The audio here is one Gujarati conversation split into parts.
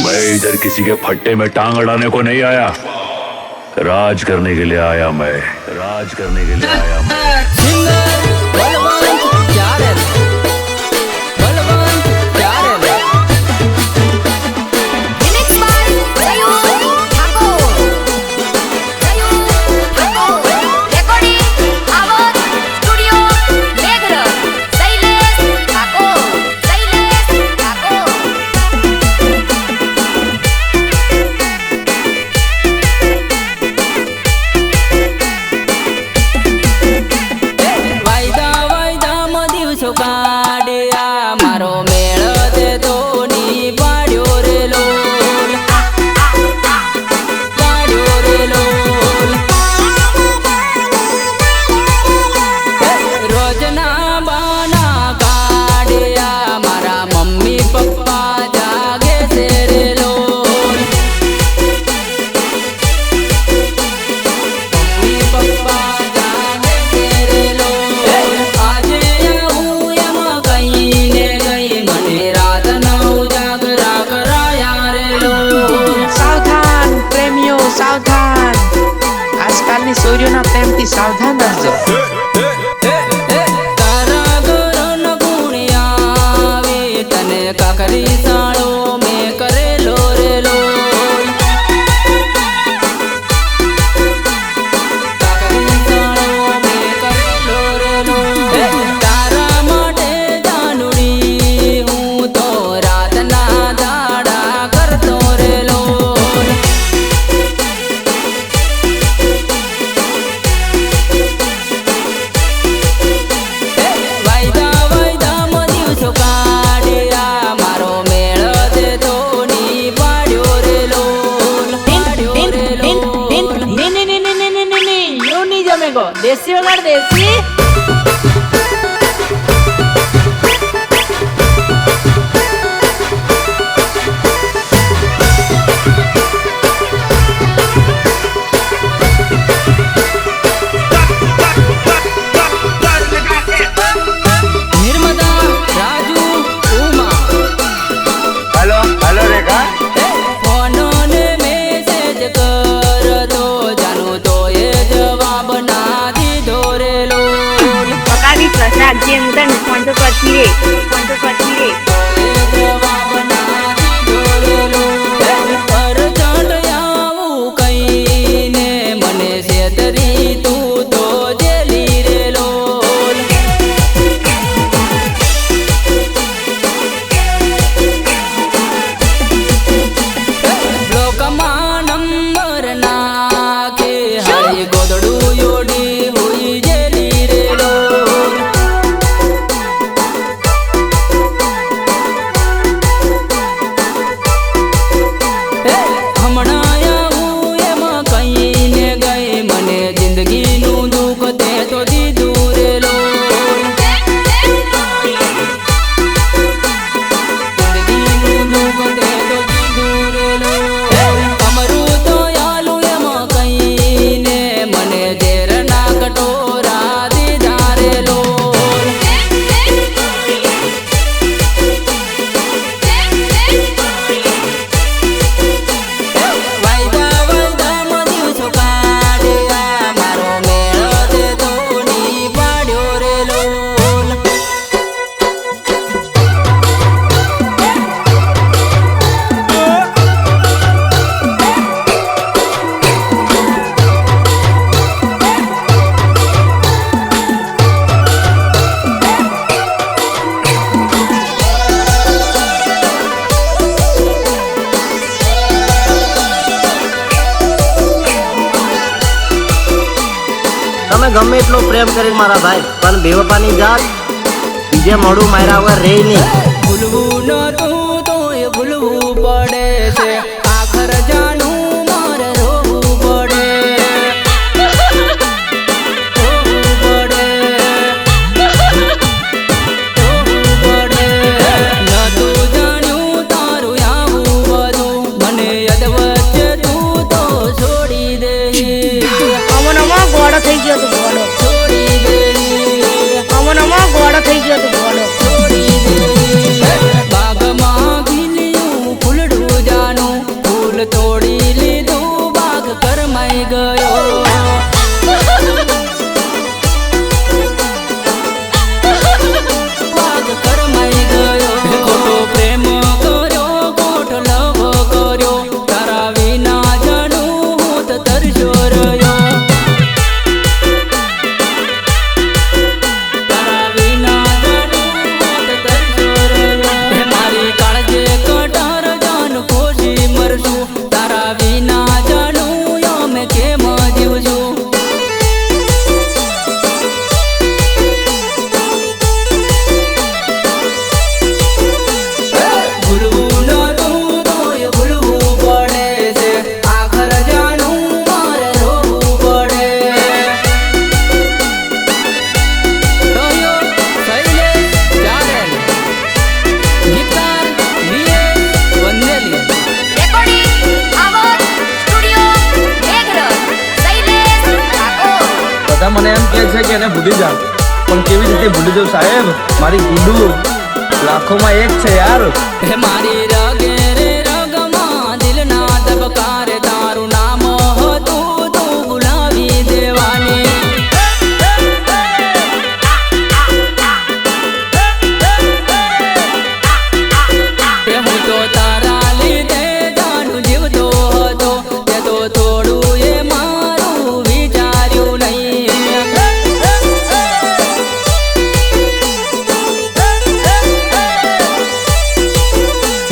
मैं इधर किसी के फट्टे में टांग अड़ाने को नहीं आया, राज करने के लिए आया मैं, राज करने के लिए आया मैं। सूर्यना प्रेमથી સાવધાન રહેજો। તારા ઘરનો ગુણિયા આવે તને કાકરી સાળો મે કરેલો રેલો કાકરી સાળો મે કરેલો રેલો તારા માટે જાનુડી હું તો રાતના દાડા કરતો રેલો। देसी वगैरह देसी cuánto partire गमे એટલો પ્રેમ કરી મારા ભાઈ પણ બેવફાની જાત બીજે મોડું માર્યા વગર રહી નહીં। ભૂલવું ન તું તો એ ભૂલવું પડે છે આખર જાનું મારે રોવું પડે ન તું જાણ્યું તારું આવું બધું મને યાદ વચ્ચે તું તો છોડી દે ગોળો થઈ ગયો તો ગોળો છોડી દે ગોળો થઈ ગયો તો ગોળો છોડી દે બાગમાં ગીલિયું ફૂલડું જાનું છે કે એને ભૂલી જાઉં, પણ કેવી રીતે ભૂલી જાઉં સાહેબ? મારી ગુડુ લાખોમાં એક છે યાર. હે મારી રગે રે રગમાં દિલના ધબકારે તારું નામ હતું તું ભૂલાવી દેવાની. હે હું તો તારા લીધે જાણું જીવતો હતો, તે તો થોડું એ મારું વિચાર્યું નહીં.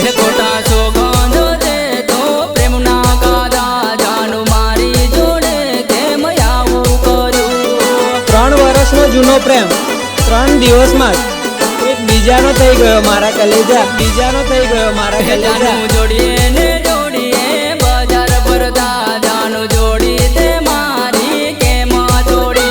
હે ખોટા સોગંદો દે તો પ્રેમના ગાદા જાણું મારી જોડે કેમ આવું કર્યું. 3 વર્ષનો જૂનો પ્રેમ 3 દિવસમાં એક બીજાનો થઈ ગયો મારા કલેજા, બીજાનો થઈ ગયો મારા કલેજા. જાનું જોડીએ ને જોડીએ બજાર પરદા જાનું જોડી તે મારી કેમ જોડી.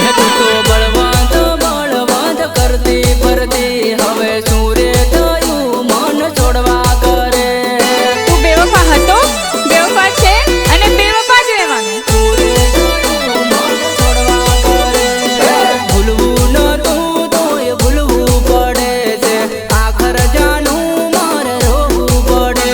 હે તું તો બળવંત બળવંત કરતી ફરતી, હવે શું રે થયું મન છોડવા કરે. તું બેવફા હતો, બેવફા છે અને બેવફા જ રહેવાનું. શું રે થયું મન છોડવા કરે. ભૂલવું નતું તોય ભૂલવું પડે છે, આખર જાનું મારે રોવું પડે.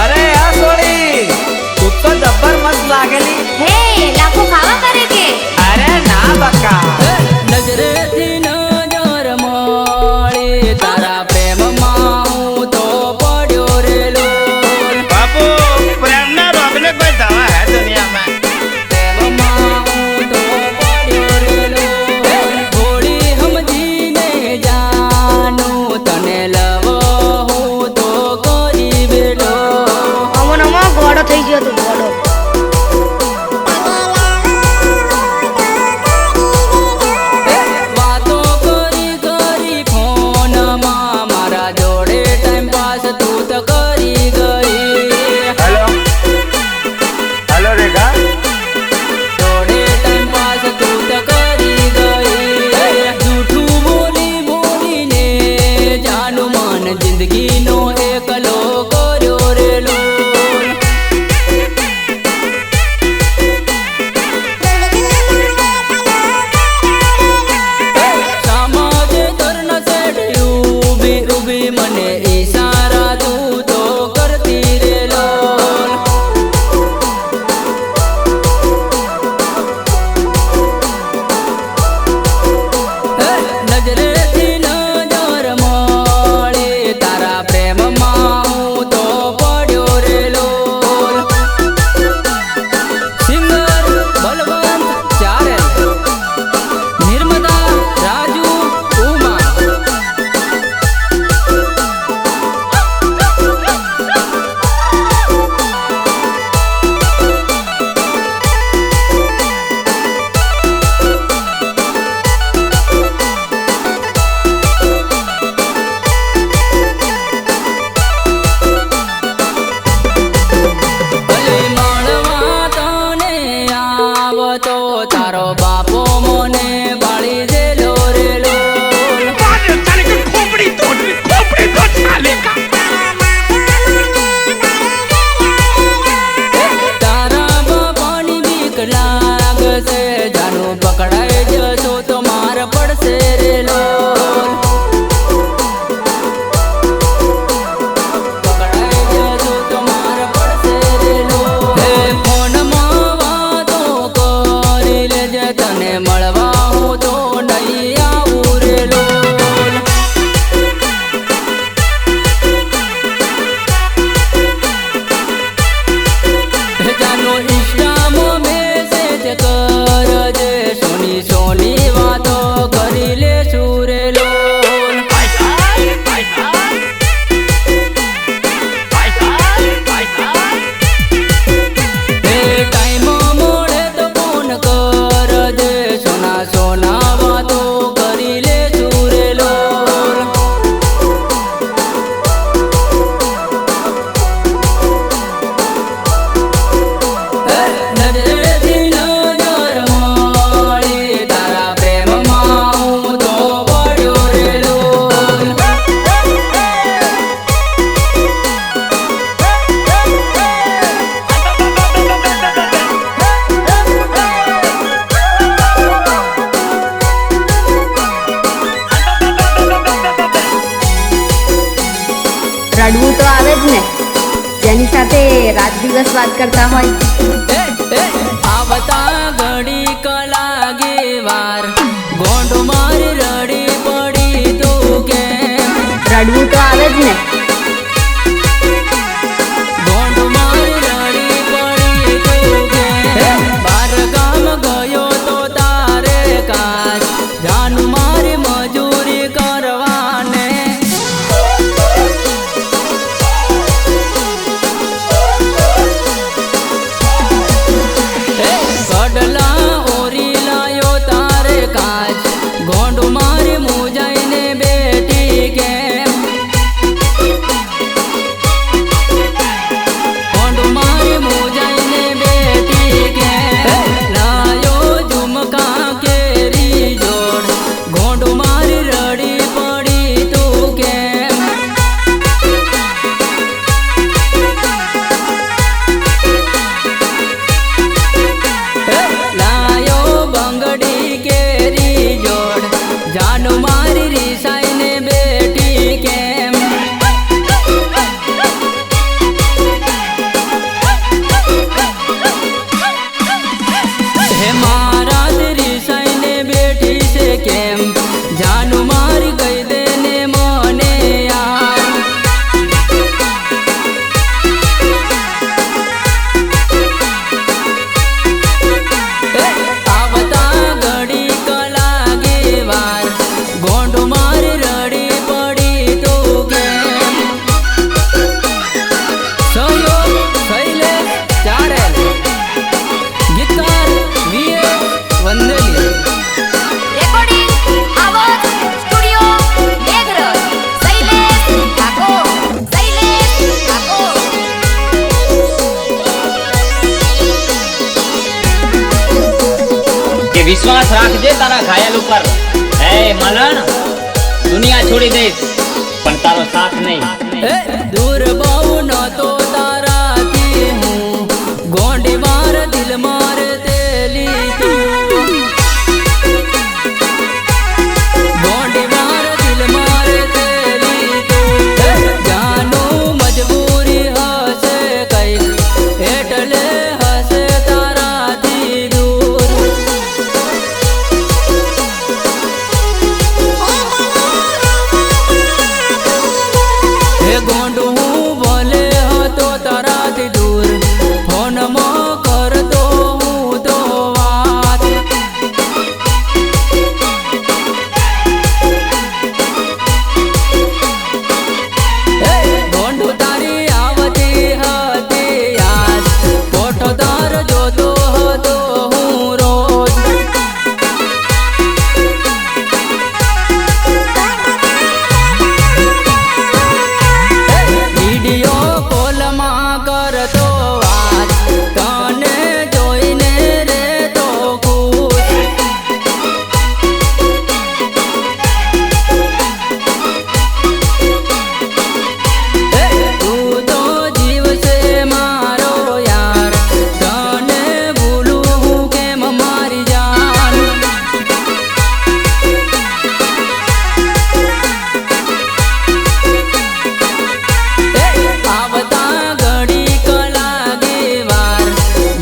અરે આ સોળી તું તો જબ્બર મસ્ત લાગેલી. હે લાખો ખાવા કરે કે અરે ના બકા. નજરેથી નજર મળી તારા પ્રેમમાં હું તો પડ્યો રેલો. બાપુ પ્રેમના રોગને કોઈ દવા હે દુનિયામાં? પ્રેમમાં હું તો પડ્યો રેલો. થોડી સમજીને જાનું તને લવ હું તો કરી બેઠો. અમોનામાં ગોળો થઈ ગયો તો ગોળો. વાતો કરી કરી ફોનમાં મારા જોડે ટાઈમ પાસ તું તો કરી ગઈ. હેલો હેલો રેખા. જોડે ટાઈમ પાસ તું તો કરી ગઈ. જૂઠું બોલી બોલીને જાનું મન જિંદગીનો એકલો કર્યો રેલો. રાત દિવસ વાત કરતા હોય. આવતા ઘડી કલાગે વાર ગોંડ મારી રડી પડી તું કેમ? રડવું તો આવે જ ને. ગોંડ મારી રડી પડી તું કેમ? બાર ગામ ગયો તો તારે કાજ જાન મારી મજૂરી કરવાને. કડલા ઓરી લાયો તારે કાજ ગોંડ મારી મુજાઈને બેઠી કેમ? ગોંડ મારી મુજાઈને બેઠી કેમ? લાયો ઝુમકા કેરી જોડ ગોંડ મારી રડી પડી તું કેમ? લાયો બંગડી કેરી જોડ જાન મારી રીસાઈને બેઠી કેમ? હે મારા રીસાઈને બેઠી છે કેમ? જાન મારી ગઈ દે ને મને યાર. આવતા ઘડી કલાગે વાર ગોંડ મારી રડી પડી તું કેમ? સહયોગ શૈલેષ ચારેલ, ગીતકાર વીએ વંદેલી. રેકોર્ડિંગ આવાજ સ્ટુડિયો મેઘરજ. શૈલેષ ઠાકોર. શૈલેષ ઠાકોર. કે વિશ્વાસ રાખજે તારા ઘાયલ ઉપર. હે મલણ, દુનિયા છોડી દઈશ પણ તારો સાથ નહીં. દૂર બહુ નતો તારાથી હું ગોંડી માર દિલ માર તેલી તું. ગોંડી માર દિલ માર તેલી તું. જાનું મજબૂરી હશે કઈક એટલે હશે તારાથી દૂર. હે ગોંડ હું ભલે હતો તારાથી દૂર ફોનમાં કરતો હું તો વાત. ગોંડ તારી આવતી હતી યાદ ફોટો તાર જોતો હતો હું રોજ. વિડિયો કોલમાં કરતો વાત તને જોઈને રે તો ખુશ. તું તો જીવ છે મારો યાર તને ભૂલું હું કેમ મારી જાન. આવતા ઘડી કલાગે વાર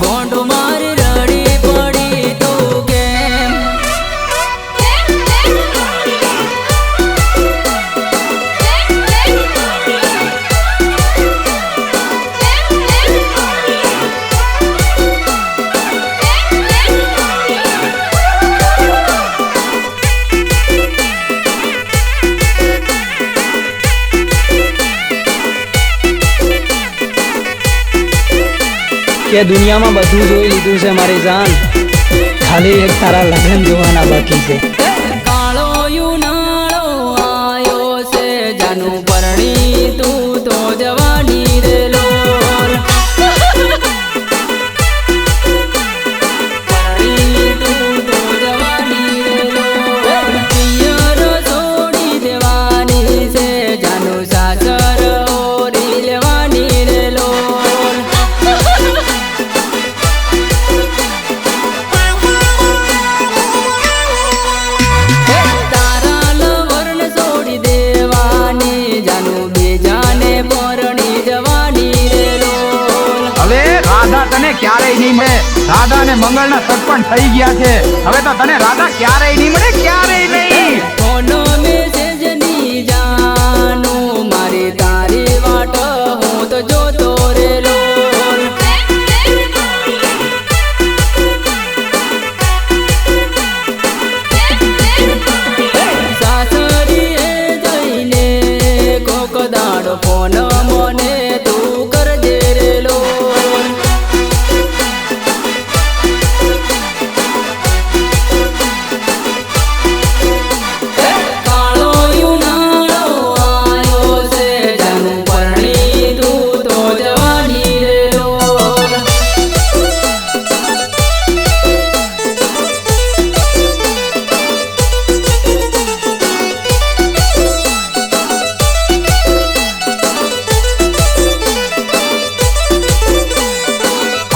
ગોંડ મારી રડી પડી તું કેમ? કે દુનિયામાં બધું જોઈ લીધું છે મારી જાન, ખાલી એક તારા લગ્ન જોવાના બાકી છે. કાળો યુનાળો આયો છે જાનું પરણી તું તો જવાની રે લોલ. પરણી તું તો જવાની રે લોલ. પિયર છોડી દેવાની છે જાનું સાસર ઓરી લેવાની રે લોલ. તારા લવરને છોડી દેવાની તને ક્યારેય નહીં મળે. રાધા અને મંગળના સગપણ થઈ ગયા છે. હવે તો તને રાધા ક્યારેય નહીં મળે, ક્યારેય નહીં. ફોનો મેસેજની જાનું મારી તારી વાટ હું તો જોતો રેલો. સાસરીએ જઈને કોક દાડો ફોન મને તું કરજે રેલો. કાળો ઉનાળો આયો છે જાનું પરણી તું તો જવાની રેલો.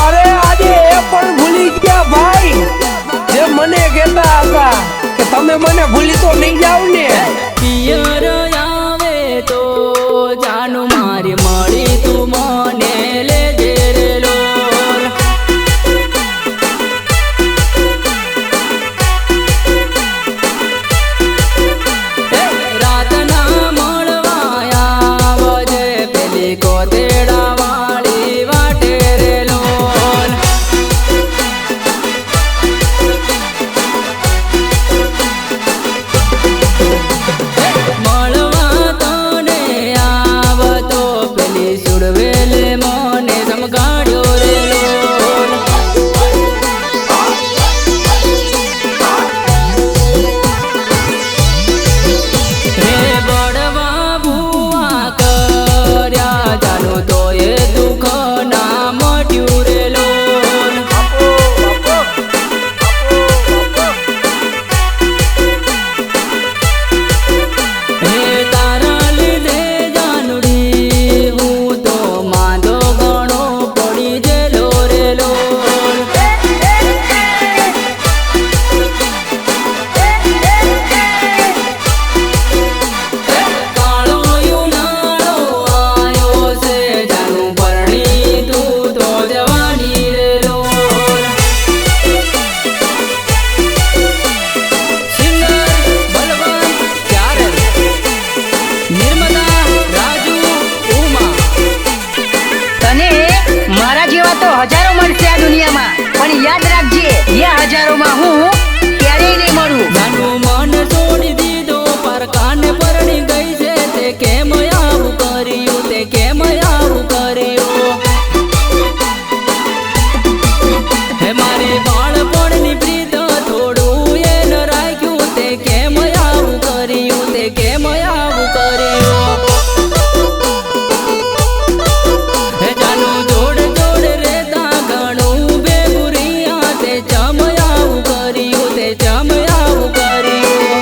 અરે આજે એ પણ ભૂલી ગયા ભાઈ જે મને કહેતા હતા કે તમે મને ભૂલી તો નહીં જાવ ને. પિયર આવે તો જાનું મારી મળી તું મને લેજે રેલો. રાતના મળવા આવજે પેલી કોતેડા વાળી વાટે રેલો. મળવા તને આવતો પેલી સુડવેલે મને સમગાડ્યો રેલો. હે બળવા ભૂવા કર્યા જાનું તો એ દુઃખ ના મટ્યું રેલો. હે તારા લીધે જાનુડી હું તો માંદો ઘણો પડી જેલો રેલો. કાળો ઉનાળો આયો છે જાનું પરણી તું તો જવાની રેલો. સિંગર બલવાન ચારલ, નિર્મલા, રાજુ, ઉમા. તને મારા જેવા તો હજારો મળશે આ દુનિયામાં, પણ યાદ રાખજે એ હજારોમાં હું ક્યારેય નહીં મળું. જાનું મન છોડી દીધો પર કાને પરણી ગઈ છે તે કેમ આવું કર્યું, તે કેમ આવું કર્યું. હે મારી બાળપણની પ્રીત થોડું એ ન રાખ્યું, તે કેમ આવું કર્યું, તે કેમ આવું કર્યું. હે જાનું જોડ જોડ રેતા ઘણું ભેગું રહ્યા, તે ચમ આવું કર્યું, તે ચમ આવું કર્યું.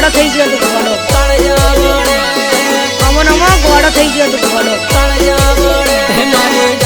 ગોળો થઈ ગયો તો ગોળો તળિયા વડે અમો નમો ગોળો થઈ ગયો તો ગોળો તળિયા વડે મારી